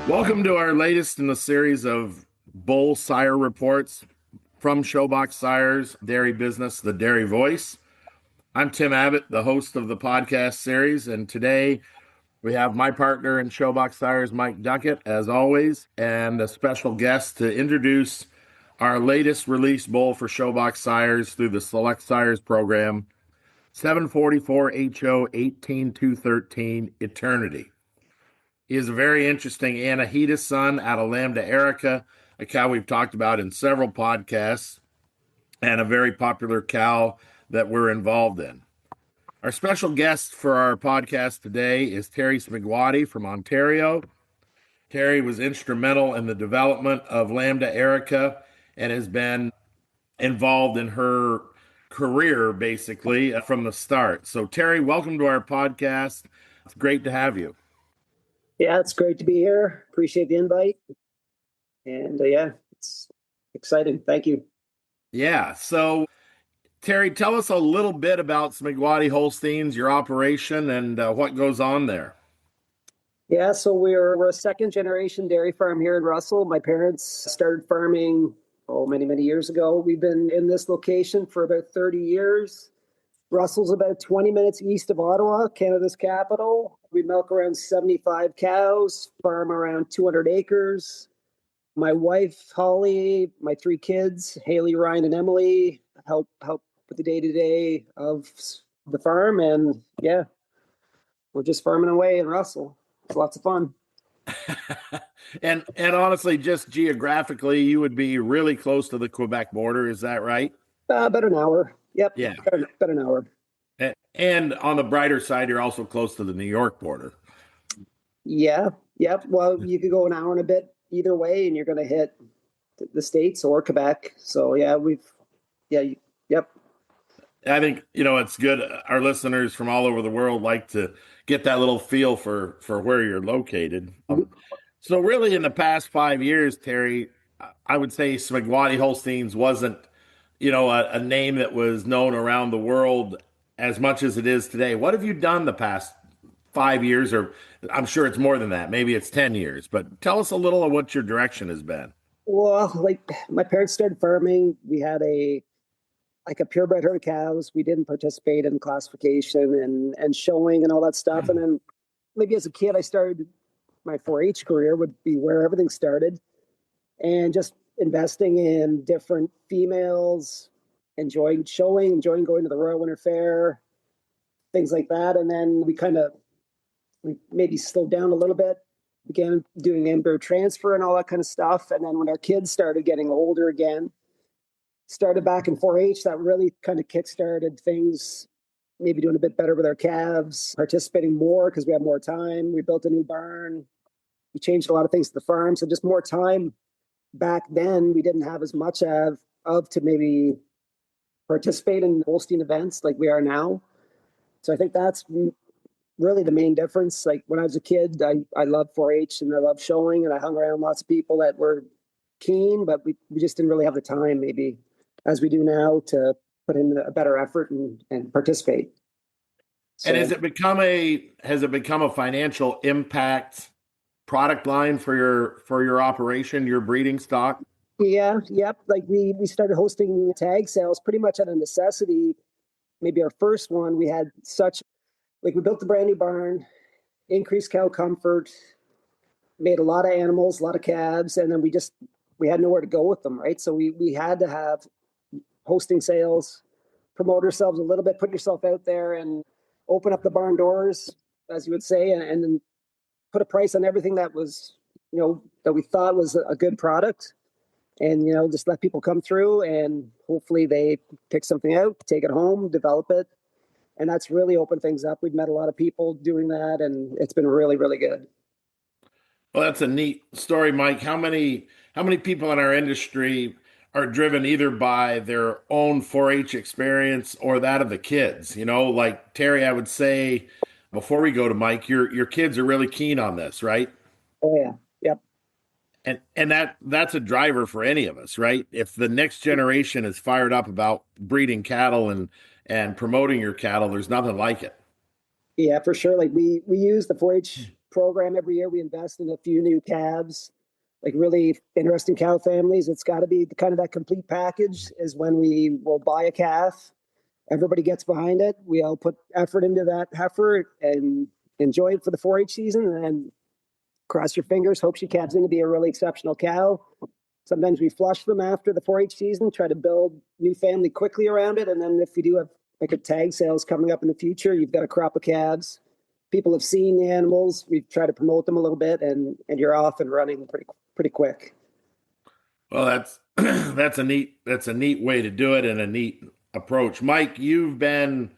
Welcome to our latest in the series of Bull Sire reports from Showbox Sires, Dairy Business, the Dairy Voice. I'm Tim Abbott, the host of the podcast series, and today we have my partner in Showbox Sires, Mike Duckett, as always, and a special guest to introduce our latest release bull for Showbox Sires through the Select Sires program, 744HO18213 Eternity. He is a very interesting Anahita son out of Lambda Erica, a cow we've talked about in several podcasts, and a very popular cow that we're involved in. Our special guest for our podcast today is Terry Smygwaty from Ontario. Terry was instrumental in the development of Lambda Erica and has been involved in her career basically from the start. So Terry, welcome to our podcast. It's great to have you. Yeah, it's great to be here. Appreciate the invite. And it's exciting. Thank you. Yeah. So, Terry, tell us a little bit about Smygwaty Holsteins, your operation, and what goes on there. Yeah, so we're a second generation dairy farm here in Russell. My parents started farming, many, many years ago. We've been in this location for about 30 years. Russell's about 20 minutes east of Ottawa, Canada's capital. We milk around 75 cows, farm around 200 acres. My wife, Holly, my three kids, Haley, Ryan, and Emily, help with the day-to-day of the farm. And yeah, we're just farming away in Russell. It's lots of fun. and honestly, just geographically, you would be really close to the Quebec border. Is that right? About an hour. Yep. Yeah. About an hour. And on the brighter side, you're also close to the New York border. Yeah. Yep. Well, you could go an hour and a bit either way, and you're going to hit the States or Quebec. So yeah, yep. I think, it's good. Our listeners from all over the world like to get that little feel for where you're located. So really in the past 5 years, Terry, I would say Smygwaty Holsteins wasn't, a name that was known around the world as much as it is today. What have you done the past 5 years? Or I'm sure it's more than that. Maybe it's 10 years, but tell us a little of what your direction has been. Well, like my parents started farming. We had a purebred herd of cows. We didn't participate in classification and showing and all that stuff. And then maybe as a kid, I started my 4-H career would be where everything started, and just investing in different females, enjoying showing, enjoying going to the Royal Winter Fair, things like that. And then we maybe slowed down a little bit, began doing embryo transfer and all that kind of stuff. And then when our kids started getting older again, started back in 4-H, that really kind of kickstarted things, maybe doing a bit better with our calves, participating more because we had more time. We built a new barn. We changed a lot of things to the farm. So just more time. Back then, we didn't have as much of to maybe participate in Holstein events like we are now. So I think that's really the main difference. Like when I was a kid, I loved 4-H and I loved showing, and I hung around lots of people that were keen, but we just didn't really have the time maybe as we do now to put in a better effort and participate. So, and has it become a financial impact product line for your operation, your breeding stock? Yeah, yep. Like we started hosting tag sales pretty much out of necessity. Maybe our first one, we had we built a brand new barn, increased cow comfort, made a lot of animals, a lot of calves, and then we had nowhere to go with them, right? So we had to have hosting sales, promote ourselves a little bit, put yourself out there and open up the barn doors, as you would say, and then put a price on everything that was, that we thought was a good product, and, just let people come through and hopefully they pick something out, take it home, develop it. And that's really opened things up. We've met a lot of people doing that, and it's been really, really good. Well, that's a neat story, Mike. How many people in our industry are driven either by their own 4-H experience or that of the kids? Like Terry, I would say, before we go to Mike, your kids are really keen on this, right? Oh yeah. Yep. And that's a driver for any of us, right? If the next generation is fired up about breeding cattle and promoting your cattle, there's nothing like it. Yeah, for sure. Like we use the 4-H program every year. We invest in a few new calves, like really interesting cow families. It's got to be kind of that complete package is when we will buy a calf. Everybody gets behind it. We all put effort into that heifer and enjoy it for the 4-H season. And then cross your fingers, hope she calves in to be a really exceptional cow. Sometimes we flush them after the 4-H season, try to build new family quickly around it. And then if we do have like a tag sales coming up in the future, you've got a crop of calves. People have seen the animals. We try to promote them a little bit, and you're off and running pretty quick. Well, that's that's a neat way to do it and a neat approach. Mike, you've been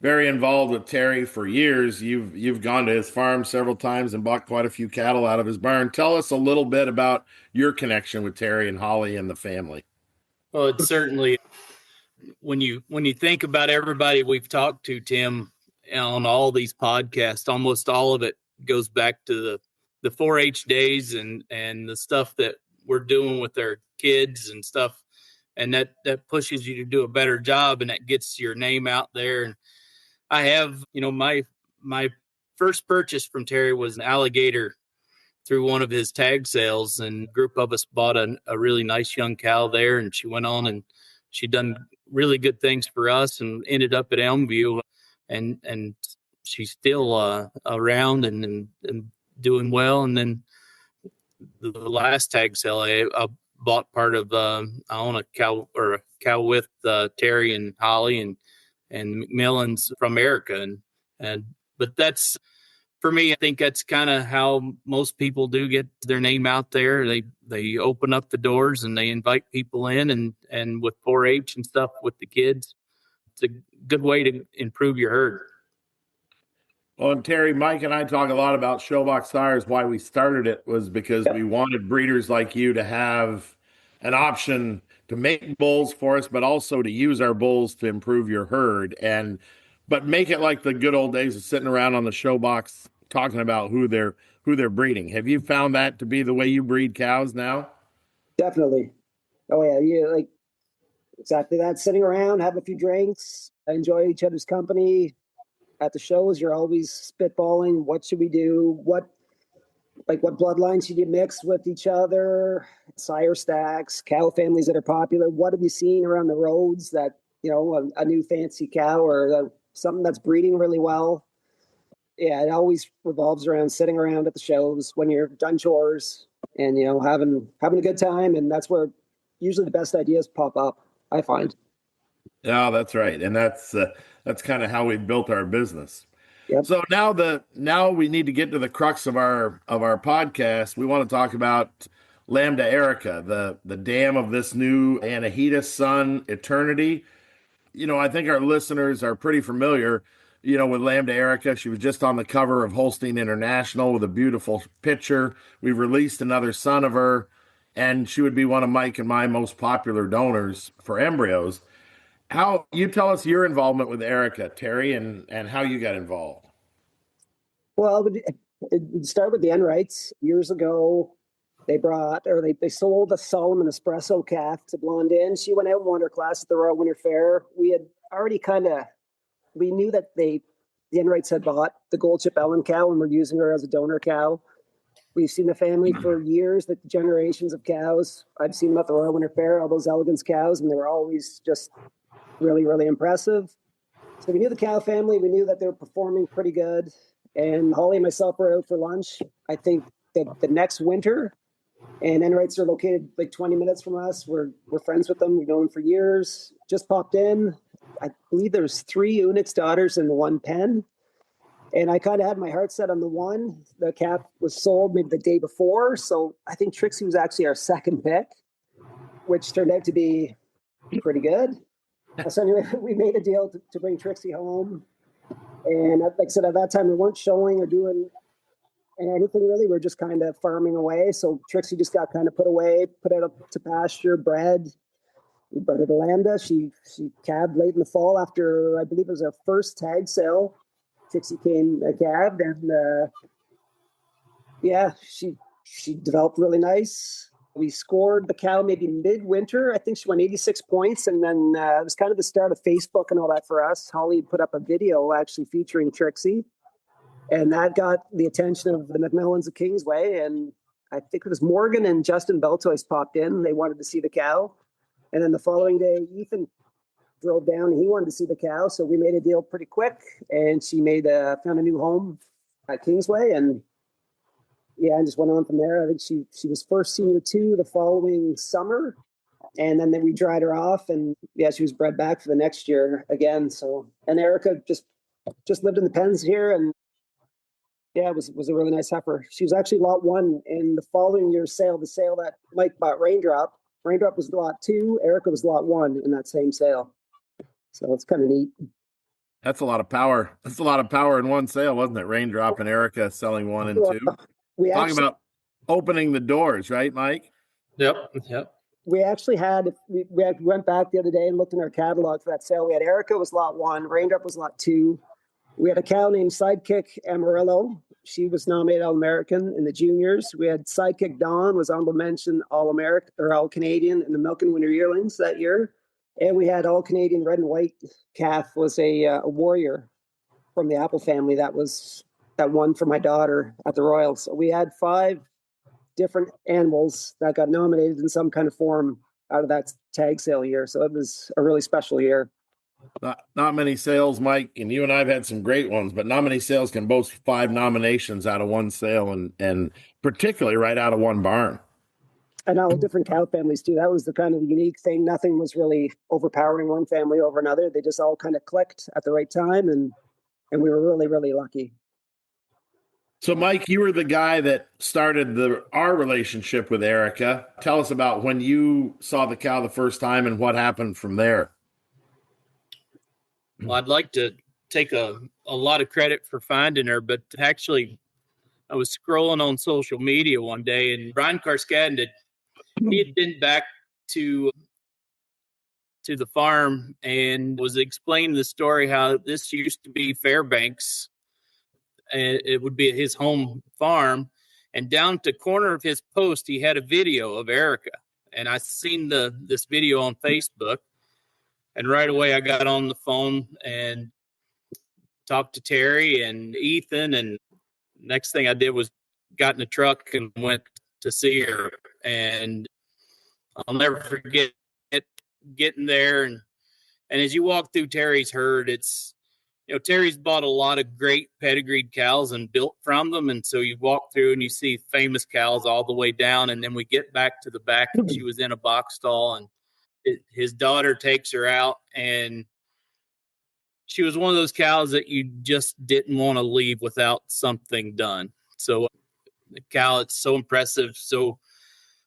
very involved with Terry for years. You've gone to his farm several times and bought quite a few cattle out of his barn. Tell us a little bit about your connection with Terry and Holly and the family. Well, it's certainly when you think about everybody we've talked to, Tim, on all these podcasts, almost all of it goes back to the 4-H days and the stuff that we're doing with our kids and stuff. And that pushes you to do a better job, and that gets your name out there. And I have, my first purchase from Terry was an alligator through one of his tag sales, and a group of us bought a really nice young cow there, and she went on and she done really good things for us and ended up at Elmview, and she's still around and doing well. And then the last tag sale, I bought part of I own a cow with Terry and Holly and McMillan's from Erica, but that's, for me, I think that's kind of how most people do get their name out there. They open up the doors and they invite people in, and with 4-H and stuff with the kids, it's a good way to improve your herd. Well, and Terry, Mike and I talk a lot about Showbox Sires. Why we started it was because we wanted breeders like you to have an option to make bulls for us, but also to use our bulls to improve your herd, but make it like the good old days of sitting around on the Showbox talking about who they're breeding. Have you found that to be the way you breed cows now? Definitely. Oh yeah, like exactly that. Sitting around, have a few drinks, enjoy each other's company. At the shows, you're always spitballing. What should we do? What bloodlines should you mix with each other? Sire stacks, cow families that are popular. What have you seen around the roads that, a new fancy cow or something that's breeding really well? Yeah, it always revolves around sitting around at the shows when you're done chores and, having a good time. And that's where usually the best ideas pop up, I find. Yeah, that's right. And that's kind of how we built our business. Yep. So now we need to get to the crux of our podcast. We want to talk about Lambda Erica, the dam of this new Anahita son, Eternity. I think our listeners are pretty familiar, with Lambda Erica. She was just on the cover of Holstein International with a beautiful picture. We've released another son of her, and she would be one of Mike and my most popular donors for embryos. How you tell us your involvement with Erica, Terry, and how you got involved? Well, it started with the Enrights years ago. They sold a Solomon Espresso calf to Blondin. She went out and won her class at the Royal Winter Fair. We had already we knew that the Enrights had bought the Gold Chip Ellen cow and were using her as a donor cow. We've seen the family for years, the generations of cows. I've seen them at the Royal Winter Fair, all those elegance cows, and they were always just really, really impressive. So we knew the cow family. We knew that they were performing pretty good. And Holly and myself were out for lunch, I think the next winter. And Enrights are located like 20 minutes from us. We're friends with them. We've known them for years. Just popped in. I believe there's 3 Unix daughters in the one pen. And I kind of had my heart set on the one. The calf was sold maybe the day before. So I think Trixie was actually our second pick, which turned out to be pretty good. So anyway, we made a deal to bring Trixie home. And like I said, at that time, we weren't showing or doing anything really. We were just kind of farming away. So Trixie just got kind of put away, put out to pasture, bred. We bred her to Lambda. She calved late in the fall after, I believe it was our first tag sale. Trixie came calved, and she developed really nice. We scored the cow maybe midwinter. I think she won 86 points. And then it was kind of the start of Facebook and all that for us. Holly put up a video actually featuring Trixie. And that got the attention of the McMillans of Kingsway. And I think it was Morgan and Justin Beltois popped in. They wanted to see the cow. And then the following day, Ethan drove down and he wanted to see the cow. So we made a deal pretty quick. And she found a new home at Kingsway. And yeah, I just went on from there. I think she was first senior 2 the following summer. And then we dried her off. And yeah, she was bred back for the next year again. So, and Erica just lived in the pens here. And yeah, it was a really nice heifer. She was actually lot 1 in the following year's sale, the sale that Mike bought Raindrop. Raindrop was lot 2, Erica was lot 1 in that same sale. So it's kind of neat. That's a lot of power. That's a lot of power in one sale, wasn't it? Raindrop and Erica selling 1 and 2. Talking about opening the doors, right, Mike? Yep. We actually we went back the other day and looked in our catalog for that sale. We had Erica was lot 1, Raindrop was lot 2. We had a cow named Sidekick Amarillo. She was nominated All-American in the juniors. We had Sidekick Dawn, was honorable mention All-American or All-Canadian in the Milk and Winter Yearlings that year. And we had All-Canadian Red and White calf was a warrior from the Apple family that won for my daughter at the Royals. So we had 5 different animals that got nominated in some kind of form out of that tag sale year. So it was a really special year. Not many sales, Mike, and you and I have had some great ones, but not many sales can boast 5 nominations out of one sale, and particularly right out of one barn. And all different cow families too. That was the kind of unique thing. Nothing was really overpowering one family over another. They just all kind of clicked at the right time, and we were really, really lucky. So, Mike, you were the guy that started our relationship with Erica. Tell us about when you saw the cow the first time and what happened from there. Well, I'd like to take a lot of credit for finding her, but actually I was scrolling on social media one day and Brian Karskadden he had been back to the farm and was explaining the story how this used to be Fairbanks, and it would be his home farm, and down at the corner of his post he had a video of Erica, and I seen this video on Facebook. And right away, I got on the phone and talked to Terry and Ethan. And next thing I did was got in the truck and went to see her. And I'll never forget getting there. And as you walk through Terry's herd, it's, Terry's bought a lot of great pedigreed cows and built from them. And so you walk through and you see famous cows all the way down. And then we get back to the back and she was in a box stall, and his daughter takes her out, and she was one of those cows that you just didn't want to leave without something done. So the cow, it's so impressive.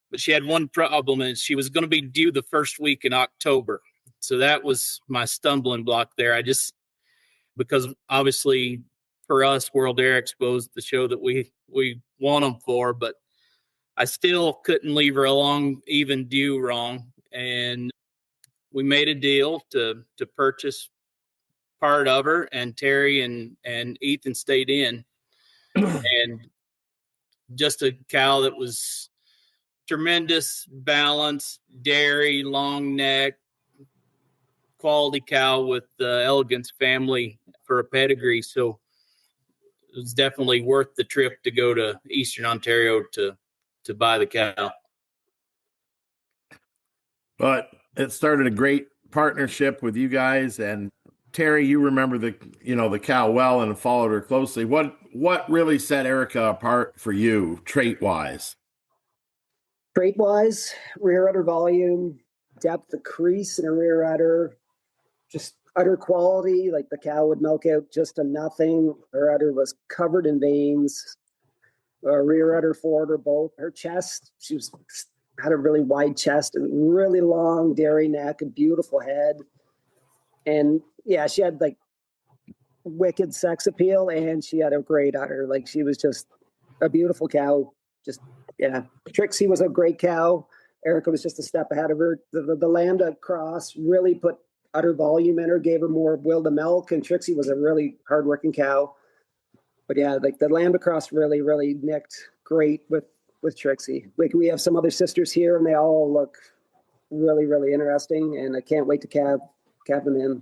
But she had one problem, and she was going to be due the first week in October. So that was my stumbling block there. Because obviously for us, World Air Expo is the show that we want them for, but I still couldn't leave her along even due wrong. And we made a deal to purchase part of her, and Terry and Ethan stayed in. And just a cow that was tremendous balance, dairy, long neck, quality cow with the Elegance family for a pedigree. So it was definitely worth the trip to go to Eastern Ontario to buy the cow. But it started a great partnership with you guys, and Terry, you remember the cow well and followed her closely. What really set Erica apart for you, trait-wise? Trait-wise, rear udder volume, depth of crease in a rear udder, just udder quality. Like the cow would milk out just to nothing. Her udder was covered in veins. Rear udder, forward udder, both. Her chest, had a really wide chest and really long dairy neck, a beautiful head. And yeah, she had like wicked sex appeal, and she had a great udder. Like she was just a beautiful cow. Just, yeah. Trixie was a great cow. Erica was just a step ahead of her. The Lambda cross really put udder volume in her, gave her more will to milk, and Trixie was a really hardworking cow. But yeah, like the Lambda cross really, really nicked great with Trixie. Like we have some other sisters here, and they all look really, really interesting, and I can't wait to calve them in.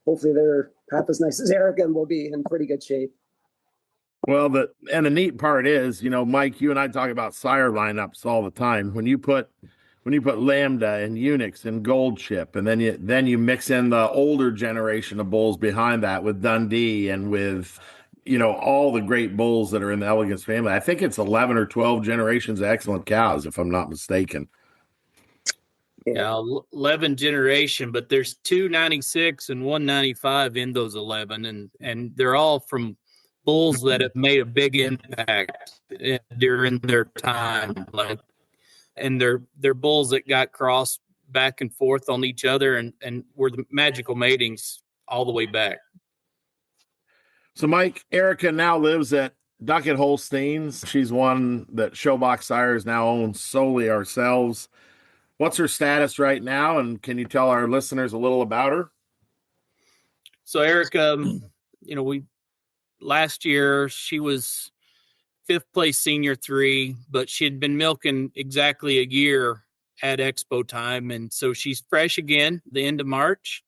Hopefully they're half as nice as Erica, and we'll be in pretty good shape. Well, the neat part is, Mike, you and I talk about sire lineups all the time. When you put Lambda and Unix and Gold Chip, and then you mix in the older generation of bulls behind that with Dundee and with all the great bulls that are in the Elegance family. I think it's 11 or 12 generations of excellent cows, if I'm not mistaken. Yeah, 11 generation, but there's 296 and 195 in those 11, and they're all from bulls that have made a big impact during their time, and they're bulls that got crossed back and forth on each other and were the magical matings all the way back. So, Mike, Erica now lives at Duckett Holsteins. She's one that Showbox Sires now owns solely ourselves. What's her status right now, and can you tell our listeners a little about her? So Erica, last year she was 5th place senior 3, but she had been milking exactly a year at expo time, and so she's fresh again the end of March.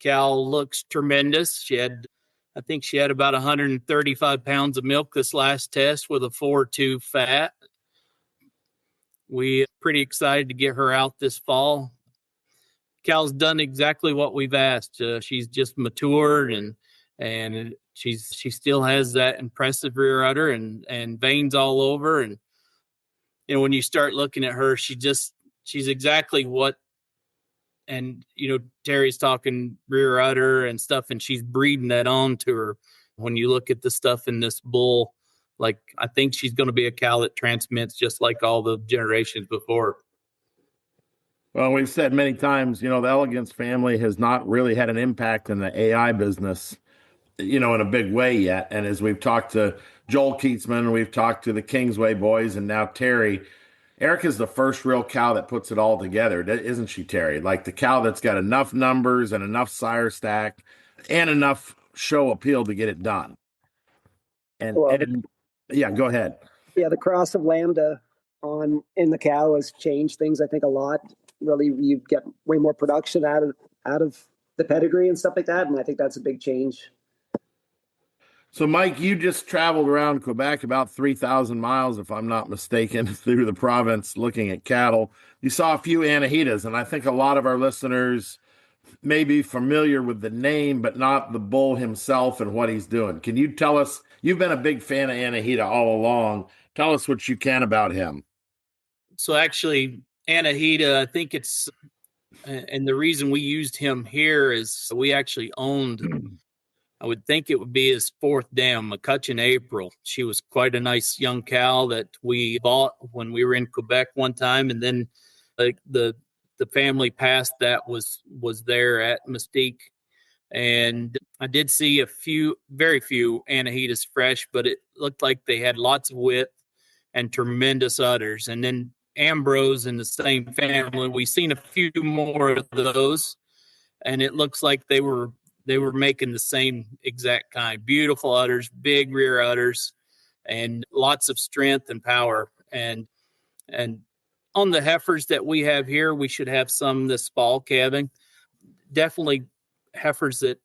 Cal looks tremendous. I think she had about 135 pounds of milk this last test with a 4.2 fat. We're pretty excited to get her out this fall. Cal's done exactly what we've asked. She's just matured and she still has that impressive rear udder and veins all over. And when you start looking at her, she's exactly what. And Terry's talking rear udder and stuff, and she's breeding that on to her. When you look at the stuff in this bull, I think she's going to be a cow that transmits just like all the generations before. Well, we've said many times, the Elegance family has not really had an impact in the AI business, in a big way yet. And as we've talked to Joel Keatsman, we've talked to the Kingsway boys, and now Terry, Erica's the first real cow that puts it all together, isn't she, Terry? Like the cow that's got enough numbers and enough sire stack and enough show appeal to get it done. And yeah, go ahead. Yeah, the cross of Lambda in the cow has changed things, I think, a lot. Really, you get way more production out of the pedigree and stuff like that, and I think that's a big change. So, Mike, you just traveled around Quebec about 3,000 miles, if I'm not mistaken, through the province looking at cattle. You saw a few Anahitas, and I think a lot of our listeners may be familiar with the name, but not the bull himself and what he's doing. Can you tell us, you've been a big fan of Anahita all along. Tell us what you can about him. So actually, Anahita, I think it's, and the reason we used him here is we actually owned, I would think it would be his 4th dam, McCutcheon April. She was quite a nice young cow that we bought when we were in Quebec one time. And then the family past that was there at Mystique. And I did see very few Anahitas fresh, but it looked like they had lots of width and tremendous udders. And then Ambrose in the same family, we've seen a few more of those, and it looks like they were making the same exact kind. Beautiful udders, big rear udders, and lots of strength and power. And on the heifers that we have here, we should have some this fall calving. Definitely heifers that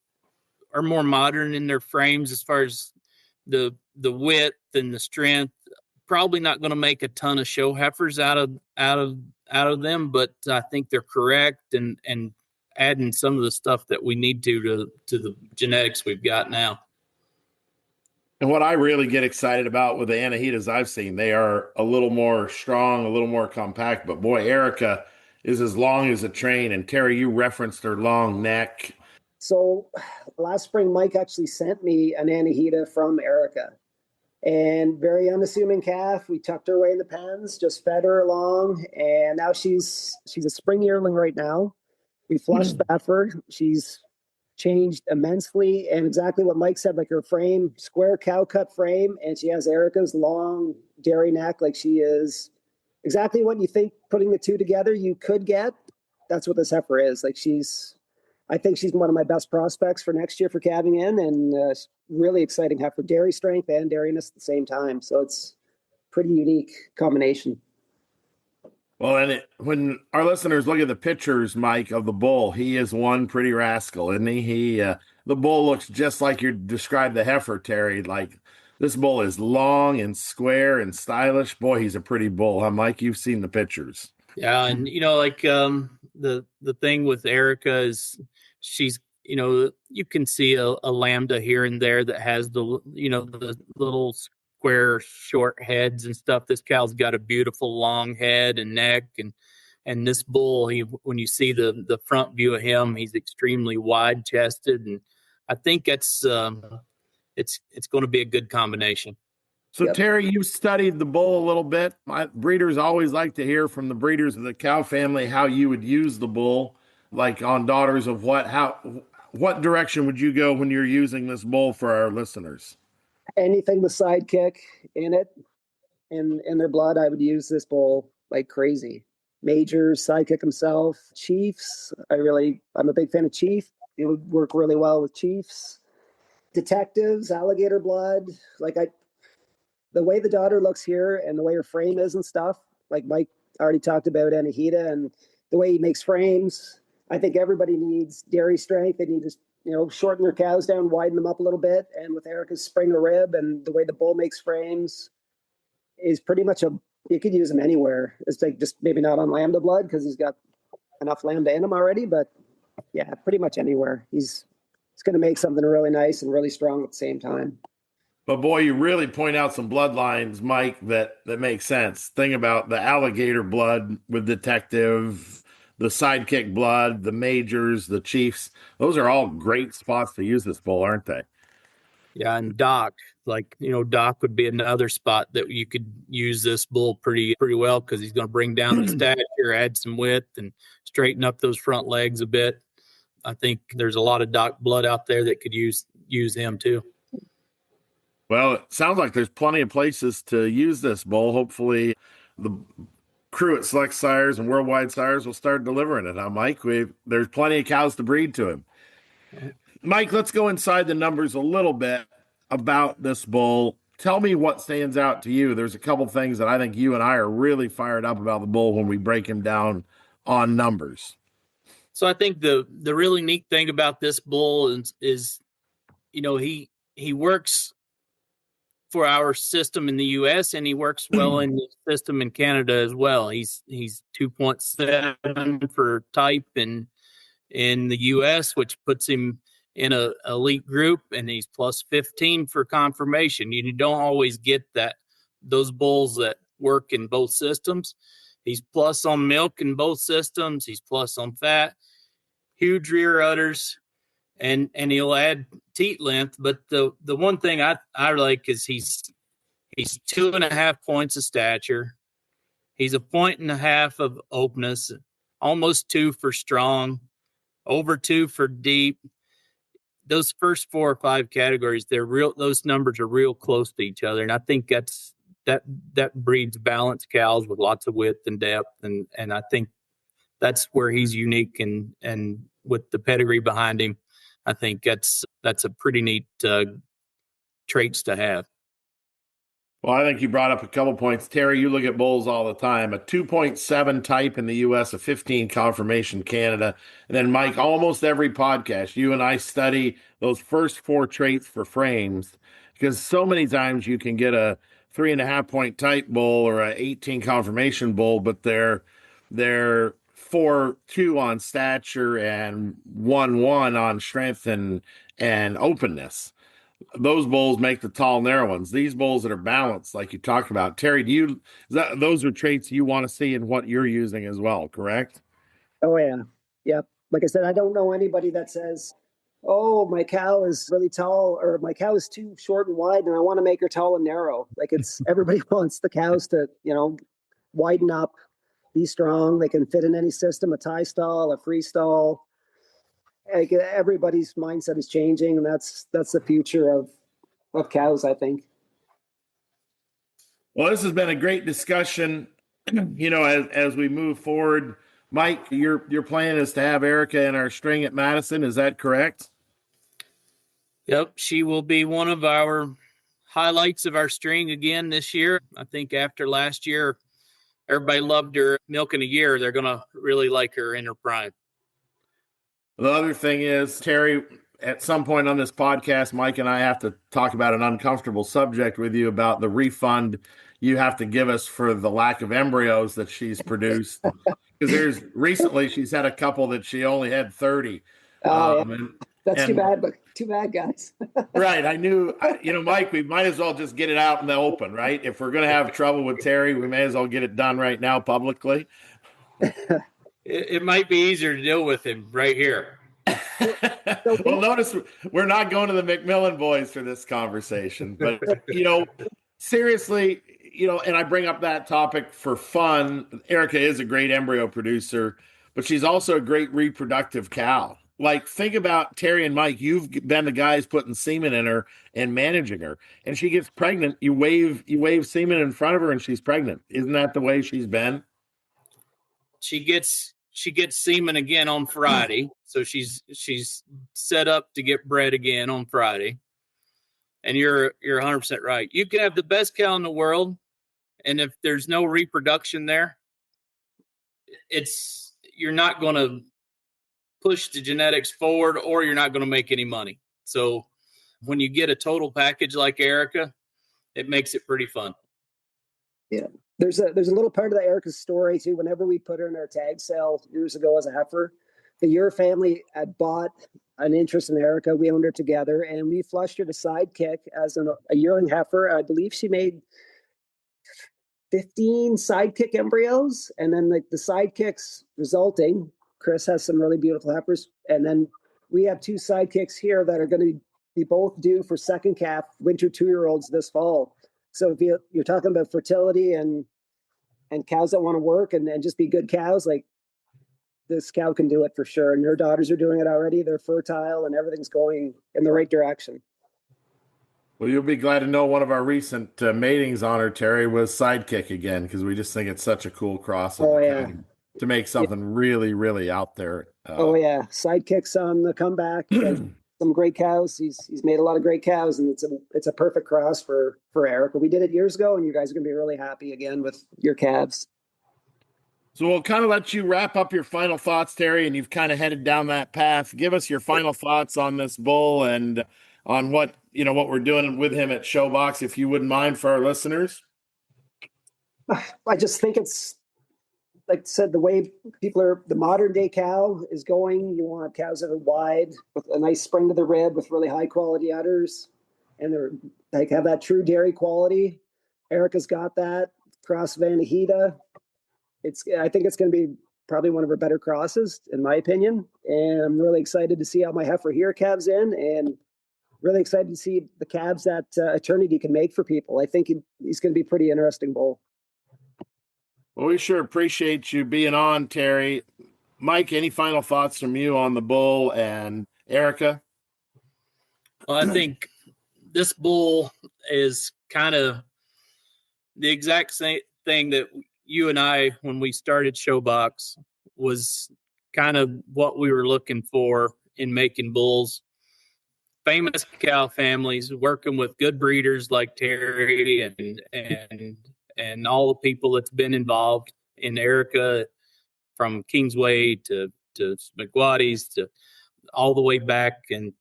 are more modern in their frames as far as the width and the strength. Probably not going to make a ton of show heifers out of them, but I think they're correct and adding some of the stuff that we need to the genetics we've got now. And what I really get excited about with the Anahitas I've seen, they are a little more strong, a little more compact. But boy, Erica is as long as a train. And Terry, you referenced her long neck. So last spring, Mike actually sent me an Anahita from Erica. And very unassuming calf. We tucked her away in the pens, just fed her along, and now she's a spring yearling right now. We flushed the heifer. She's changed immensely, and exactly what Mike said, like her frame, square cow cut frame, and she has Erica's long dairy neck. Like she is exactly what you think putting the two together you could get. That's what this heifer is. Like I think she's one of my best prospects for next year for calving in, and really exciting heifer, dairy strength and dairiness at the same time. So it's pretty unique combination. Well, and when our listeners look at the pictures, Mike, of the bull, he is one pretty rascal, isn't he? The bull looks just like you described the heifer, Terry, like This bull is long and square and stylish. Boy, he's a pretty bull, huh, Mike? You've seen the pictures. Yeah, and the thing with Erica is she's you can see a lambda here and there that has the little square short heads and stuff. This cow's got a beautiful long head and neck, and this bull, when you see the front view of him, he's extremely wide chested, and I think it's going to be a good combination. So, Yep. Terry, you've studied the bull a little bit. My breeders always like to hear from the breeders of the cow family how you would use the bull, like on Daughters of what direction would you go when you're using this bull for our listeners? Anything with sidekick in it, in their blood, I would use this bull like crazy. Majors, sidekick himself, Chiefs. I'm a big fan of Chief. It would work really well with Chiefs. Detectives, alligator blood. The way the daughter looks here and the way her frame is and stuff, like Mike already talked about Anahita and the way he makes frames. I think everybody needs dairy strength. They need to, shorten their cows down, widen them up a little bit. And with Erica's Springer rib and the way the bull makes frames is pretty much you could use him anywhere. It's like just maybe not on lambda blood because he's got enough lambda in him already, but yeah, pretty much anywhere. He's going to make something really nice and really strong at the same time. But boy, you really point out some bloodlines, Mike, that make sense. Thing about the alligator blood with Detective, the sidekick blood, the Majors, the Chiefs. Those are all great spots to use this bull, aren't they? Yeah, and Doc, Doc would be another spot that you could use this bull pretty well because he's going to bring down the stature, add some width, and straighten up those front legs a bit. I think there's a lot of Doc blood out there that could use him too. Well, it sounds like there's plenty of places to use this bull. Hopefully, the crew at Select Sires and Worldwide Sires will start delivering it, huh, Mike? There's plenty of cows to breed to him. Mike, let's go inside the numbers a little bit about this bull. Tell me what stands out to you. There's a couple things that I think you and I are really fired up about the bull when we break him down on numbers. So I think the really neat thing about this bull is he works for our system in the U.S. and he works well in the system in Canada as well. He's 2.7 for type in the U.S., which puts him in a elite group, and he's plus 15 for confirmation. You don't always get those bulls that work in both systems. He's plus on milk in both systems. He's plus on fat, huge rear udders, and he'll add teat length. But the one thing I like is he's 2.5 points of stature. He's 1.5 points of openness, almost 2 for strong, over 2 for deep. Those first 4 or 5 categories, those numbers are real close to each other. And I think that breeds balanced cows with lots of width and depth. And I think that's where he's unique, and with the pedigree behind him, I think that's a pretty neat traits to have. Well, I think you brought up a couple points. Terry, you look at bulls all the time. A 2.7 type in the U.S., a 15 confirmation Canada. And then, Mike, almost every podcast, you and I study those first 4 traits for frames, because so many times you can get a 3.5 point type bull or a 18 confirmation bull, but they're 4.2 on stature and 1.1 on strength and openness. Those bulls make the tall, narrow ones. These bulls that are balanced, like you talked about. Terry, those are traits you want to see in what you're using as well, correct? Oh, yeah. Yep. Like I said, I don't know anybody that says, oh, my cow is really tall, or my cow is too short and wide, and I want to make her tall and narrow. Like everybody wants the cows to, widen up, be strong. They can fit in any system, a tie stall, a free stall. Like everybody's mindset is changing, and that's the future of cows, I think. Well, this has been a great discussion. As we move forward, Mike, your plan is to have Erica in our string at Madison. Is that correct? Yep, she will be one of our highlights of our string again this year. I think after last year, everybody loved her milk in a year. They're going to really like her in her prime. The other thing is, Terry, at some point on this podcast, Mike and I have to talk about an uncomfortable subject with you about the refund you have to give us for the lack of embryos that she's produced. Because recently she's had a couple that she only had 30. Yeah. That's too bad, but too bad, guys. Right. I knew, Mike, we might as well just get it out in the open, right? If we're going to have trouble with Terry, we may as well get it done right now publicly. It might be easier to deal with him right here. Well, notice we're not going to the McMillan boys for this conversation, but seriously, and I bring up that topic for fun. Erica is a great embryo producer, but she's also a great reproductive cow. Like, think about Terry and Mike. You've been the guys putting semen in her and managing her, and she gets pregnant. You wave semen in front of her, and she's pregnant. Isn't that the way she's been? She gets semen again on Friday, so she's set up to get bred again on Friday. And you're 100% right. You can have the best cow in the world, and if there's no reproduction there, you're not going to push the genetics forward, or you're not going to make any money. So when you get a total package like Erica, it makes it pretty fun. Yeah. There's a little part of the Erica's story too. Whenever we put her in our tag sale years ago as a heifer, the Ure family had bought an interest in Erica. We owned her together, and we flushed her to sidekick as a yearling heifer. I believe she made 15 sidekick embryos, and then the sidekicks resulting. Chris has some really beautiful heifers, and then we have 2 sidekicks here that are going to be both due for second calf winter 2-year-olds this fall. So if you're talking about fertility and cows that want to work and just be good cows, like, this cow can do it for sure. And her daughters are doing it already. They're fertile and everything's going in the right direction. Well, you'll be glad to know one of our recent matings on her, Terry, was sidekick again, because we just think it's such a cool crossover to make something really, really out there. Sidekicks on the comeback. Some great cows. He's made a lot of great cows, and it's a perfect cross for Erica. We did it years ago, and you guys are going to be really happy again with your calves. So we'll kind of let you wrap up your final thoughts, Terry, and you've kind of headed down that path. Give us your final thoughts on this bull and on what we're doing with him at Showbox, if you wouldn't mind, for our listeners. I just think it's, like I said, the way the modern day cow is going. You want cows that are wide with a nice spring to the rib with really high quality udders, and they're have that true dairy quality. Erica's got that cross Vanahita. I think it's going to be probably one of her better crosses, in my opinion. And I'm really excited to see how my heifer here calves in, and really excited to see the calves that Eternity can make for people. I think he's going to be a pretty interesting bull. Well, we sure appreciate you being on, Terry. Mike, any final thoughts from you on the bull and Erica? Well, I think this bull is kind of the exact same thing that you and I, when we started Showbox, was kind of what we were looking for in making bulls. Famous cow families, working with good breeders like Terry and all the people that's been involved in Erica, from Kingsway to Smygwaty's to all the way back, and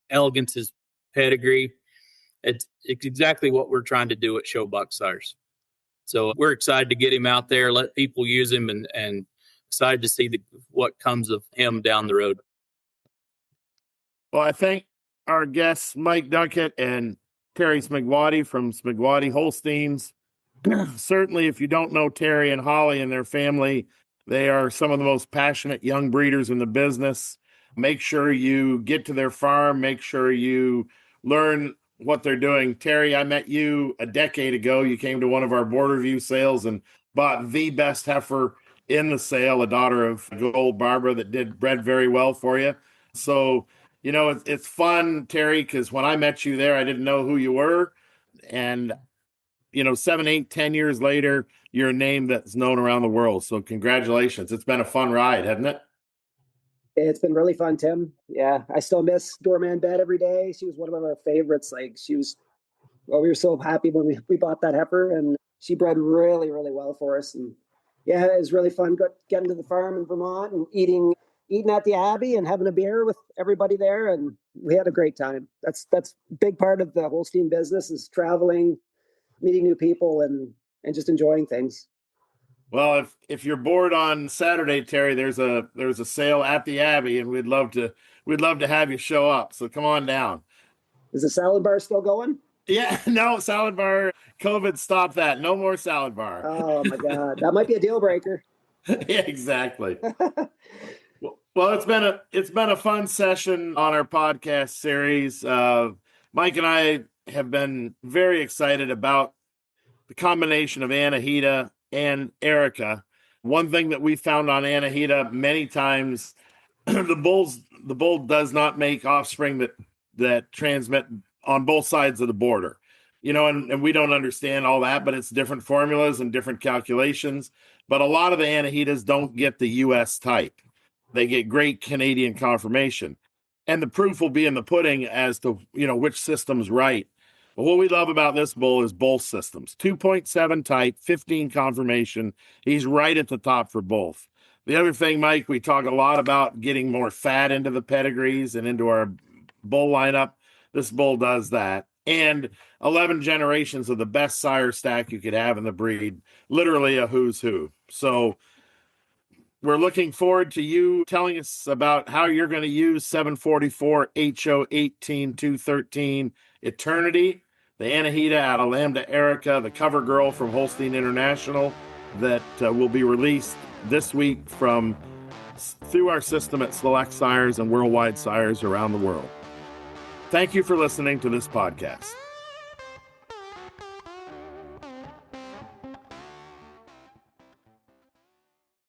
Elegance's pedigree. It's exactly what we're trying to do at Showbox Sires. So we're excited to get him out there, let people use him, and excited to see what comes of him down the road. Well, I thank our guests, Mike Duckett and Terry Smygwaty from Smygwaty Holsteins. Certainly, if you don't know Terry and Holly and their family, they are some of the most passionate young breeders in the business. Make sure you get to their farm. Make sure you learn what they're doing. Terry, I met you a decade ago. You came to one of our board review sales and bought the best heifer in the sale, a daughter of Gold Barbara that bred very well for you. So, it's fun, Terry, because when I met you there, I didn't know who you were. And, 7, 8, 10 years later, you're a name that's known around the world. So congratulations. It's been a fun ride, hasn't it? It's been really fun, Tim. Yeah, I still miss Doorman Bed every day. She was one of our favorites. We were so happy when we bought that heifer, and she bred really, really well for us. And yeah, it was really fun getting to the farm in Vermont and eating eating at the Abbey and having a beer with everybody there, and we had a great time. That's a big part of the Holstein business, is traveling, meeting new people, and just enjoying things. Well, if you're bored on Saturday, Terry, there's a sale at the Abbey, and we'd love to have you show up. So come on down. Is the salad bar still going? Yeah, no salad bar. COVID stopped that. No more salad bar. Oh my God, that might be a deal breaker. Yeah, exactly. Well, it's been a fun session on our podcast series. Mike and I have been very excited about the combination of Anahita and Erica. One thing that we found on Anahita many times, the bull does not make offspring that transmit on both sides of the border. And we don't understand all that, but it's different formulas and different calculations. But a lot of the Anahitas don't get the U.S. type. They get great Canadian conformation. And the proof will be in the pudding as to, which system's right. But what we love about this bull is both systems. 2.7 type, 15 conformation. He's right at the top for both. The other thing, Mike, we talk a lot about getting more fat into the pedigrees and into our bull lineup. This bull does that. And 11 generations of the best sire stack you could have in the breed. Literally a who's who. So we're looking forward to you telling us about how you're going to use 744HO18213 Eternity, the Anahita out of Lambda Erica, the cover girl from Holstein International, that will be released this week through our system at Select Sires and Worldwide Sires around the world. Thank you for listening to this podcast.